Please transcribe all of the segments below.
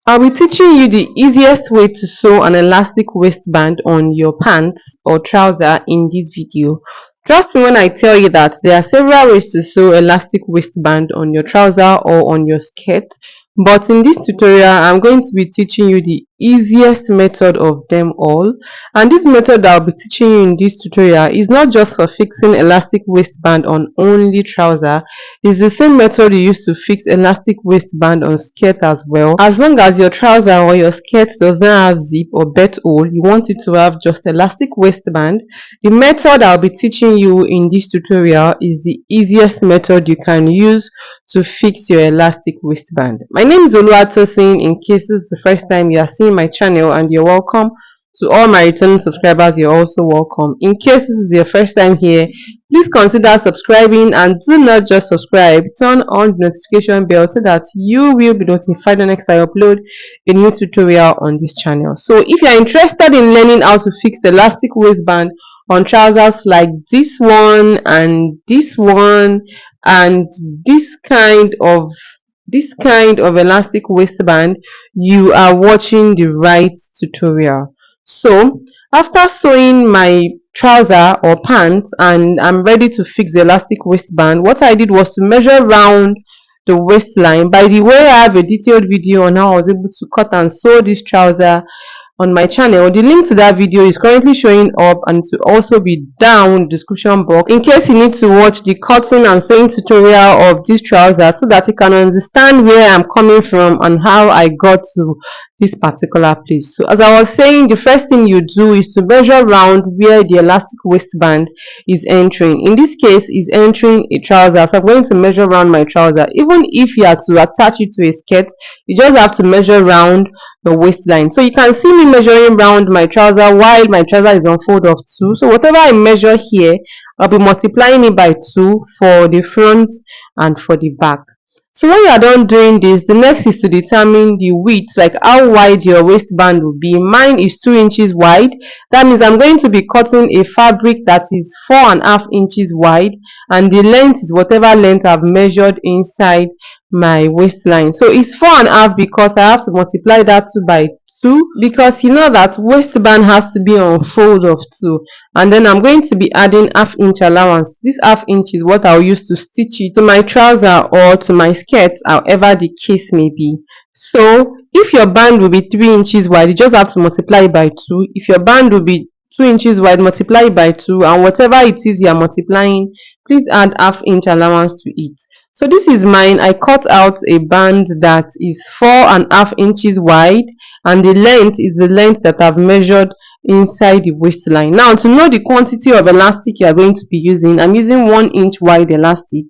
I'll be teaching you the easiest way to sew an elastic waistband on your pants or trouser in this video. Trust me when I tell you that there are several ways to sew elastic waistband on your trouser or on your skirt, but in this tutorial I'm going to be teaching you the easiest method of them all. And this method that I'll be teaching you in this tutorial is not just for fixing elastic waistband on only trouser. It's the same method you use to fix elastic waistband on skirt as well. As long as your trouser or your skirt does not have zip or butthole, you want it to have just elastic waistband. The method I'll be teaching you in this tutorial is the easiest method you can use to fix your elastic waistband. My name is Oluwatosin. In case this is the first time you are seeing my channel, and you're welcome. To all my returning subscribers, you're also welcome. In case this is your first time here, please consider subscribing, and do not just subscribe, turn on the notification bell so that you will be notified the next I upload a new tutorial on this channel. So if you're interested in learning how to fix the elastic waistband on trousers like this one and this one and this kind of elastic waistband, you are watching the right tutorial. So after sewing my trouser or pants and I'm ready to fix the elastic waistband, what I did was to measure round the waistline. By the way, I have a detailed video on how I was able to cut and sew this trouser on my channel. The link to that video is currently showing up, and to also be down in the description box in case you need to watch the cutting and sewing tutorial of this trouser, so that you can understand where I'm coming from and how I got to this particular place. So as I was saying, the first thing you do is to measure round where the elastic waistband is entering. In this case, is entering a trouser, so I'm going to measure around my trouser. Even if you are to attach it to a skirt, you just have to measure round the waistline. So you can see me measuring round my trouser while my trouser is on fold of 2. So whatever I measure here, I'll be multiplying it by 2 for the front and for the back. So when you are done doing this, the next is to determine the width, like how wide your waistband will be. Mine is 2 inches wide. That means I'm going to be cutting a fabric that is 4.5 inches wide, and the length is whatever length I've measured inside my waistline. So it's 4.5 because I have to multiply that 2 by 2, because you know that waistband has to be on fold of 2, and then I'm going to be adding half-inch allowance. This half-inch is what I'll use to stitch it to my trouser or to my skirt, however the case may be. So if your band will be 3 inches wide, you just have to multiply by 2. If your band will be 2 inches wide, multiply by 2, and whatever it is you are multiplying, please add half-inch allowance to it. So this is mine. I cut out a band that is 4.5 inches wide, and the length is the length that I've measured inside the waistline. Now, to know the quantity of elastic you are going to be using, I'm using 1 inch wide elastic.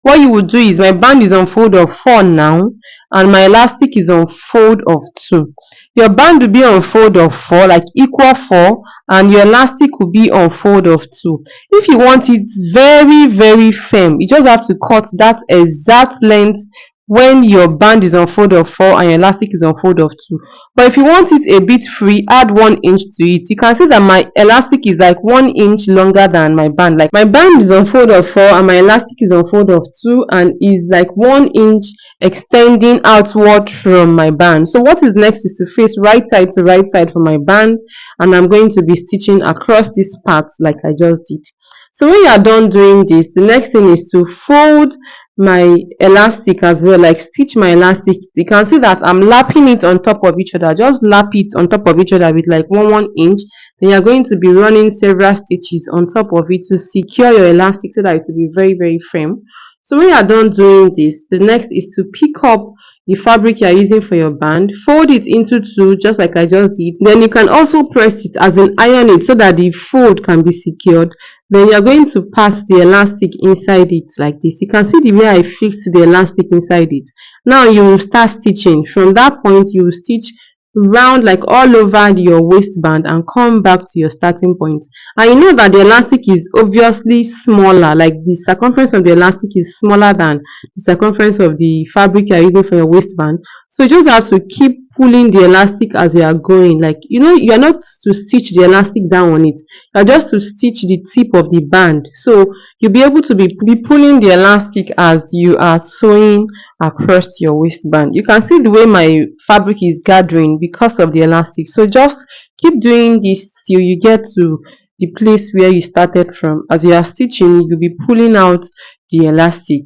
What you would do is, my band is on fold of 4 now, and my elastic is on fold of 2. Your band will be on fold of 4, like equal 4, and your elastic will be on fold of 2. If you want it very firm, you just have to cut that exact length when your band is on fold of 4 and your elastic is on fold of 2. But if you want it a bit free, add 1 inch to it. You can see that my elastic is like 1 inch longer than my band. Like my band is on fold of 4 and my elastic is on fold of 2, and is like 1 inch extending outward from my band. So what is next is to face right side to right side for my band, and I'm going to be stitching across this part like I just did. So when you are done doing this, the next thing is to fold my elastic as well, like stitch my elastic. You can see that I'm lapping it on top of each other. Just lap it on top of each other with like 1 inch. Then you're going to be running several stitches on top of it to secure your elastic so that it will be very firm. So when you are done doing this, the next is to pick up the fabric you are using for your band, fold it into 2 just like I just did. Then you can also press it, as in iron it, so that the fold can be secured. Then you are going to pass the elastic inside it like this. You can see the way I fixed the elastic inside it. Now you will start stitching. From that point, you will stitch round like all over your waistband and come back to your starting point. And you know that the elastic is obviously smaller, like the circumference of the elastic is smaller than the circumference of the fabric you are using for your waistband. So you just have to keep pulling the elastic as you are going. Like, you're not to stitch the elastic down on it, you're just to stitch the tip of the band. So you'll be able to be pulling the elastic as you are sewing across your waistband. You can see the way my fabric is gathering because of the elastic. So just keep doing this till you get to the place where you started from. As you are stitching, you'll be pulling out the elastic.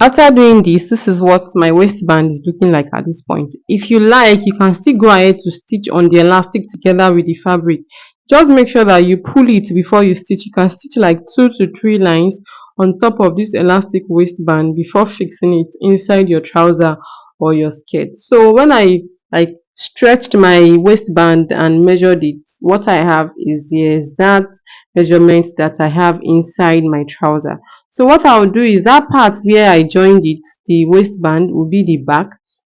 After doing this is what my waistband is looking like at this point. If you like, you can still go ahead to stitch on the elastic together with the fabric. Just make sure that you pull it before you stitch. You can stitch like 2 to 3 lines on top of this elastic waistband before fixing it inside your trouser or your skirt. So when I like stretched my waistband and measured it, what I have is the exact measurement that I have inside my trouser. So what I'll do is that part where I joined it, the waistband will be the back.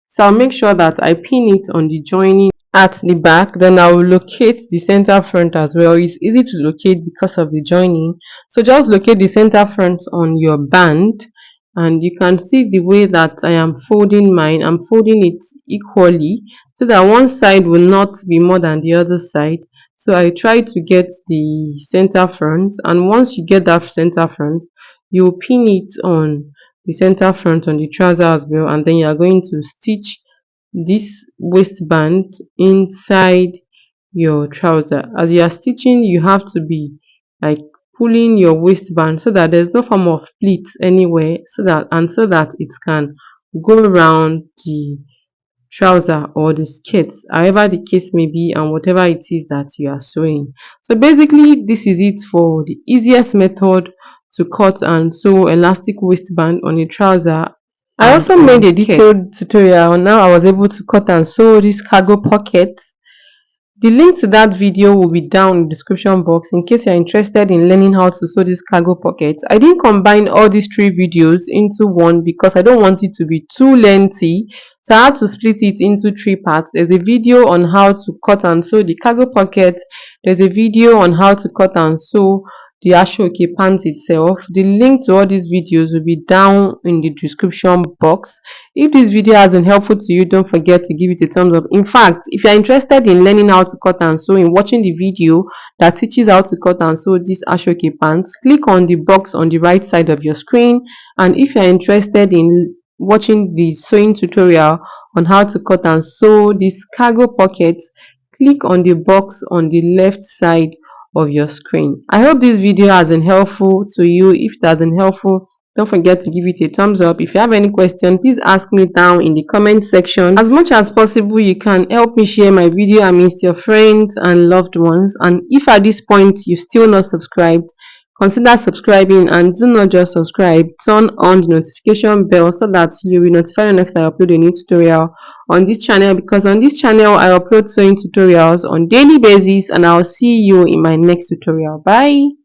So I'll make sure that I pin it on the joining at the back. Then I will locate the center front as well. It's easy to locate because of the joining. So just locate the center front on your band, and you can see the way that I am folding mine. I'm folding it equally so that one side will not be more than the other side. So I try to get the center front, and once you get that center front, you pin it on the center front on the trouser as well, and then you are going to stitch this waistband inside your trouser. As you are stitching, you have to be like pulling your waistband so that there's no form of pleats anywhere, so that it can go around the trouser or the skirts, however the case may be, and whatever it is that you are sewing. So basically, this is it for the easiest method to cut and sew elastic waistband on a trouser. I also made a detailed tutorial on how I was able to cut and sew this cargo pocket. The link to that video will be down in the description box in case you're interested in learning how to sew this cargo pocket. I didn't combine all these 3 videos into one because I don't want it to be too lengthy. So I had to split it into 3 parts. There's a video on how to cut and sew the cargo pocket. There's a video on how to cut and sew the ashoke pants itself. The link to all these videos will be down in the description box. If this video has been helpful to you, don't forget to give it a thumbs up. In fact, if you're interested in learning how to cut and sew, in watching the video that teaches how to cut and sew this ashoke pants, click on the box on the right side of your screen. And if you're interested in watching the sewing tutorial on how to cut and sew this cargo pocket, click on the box on the left side of your screen. I hope this video has been helpful to you. If it has been helpful, don't forget to give it a thumbs up. If you have any question, please ask me down in the comment section. As much as possible, you can help me share my video amongst your friends and loved ones. And if at this point you're still not subscribed, consider subscribing, and do not just subscribe, turn on the notification bell so that you will be notified next time I upload a new tutorial on this channel, because on this channel I upload sewing tutorials on daily basis. And I'll see you in my next tutorial. Bye.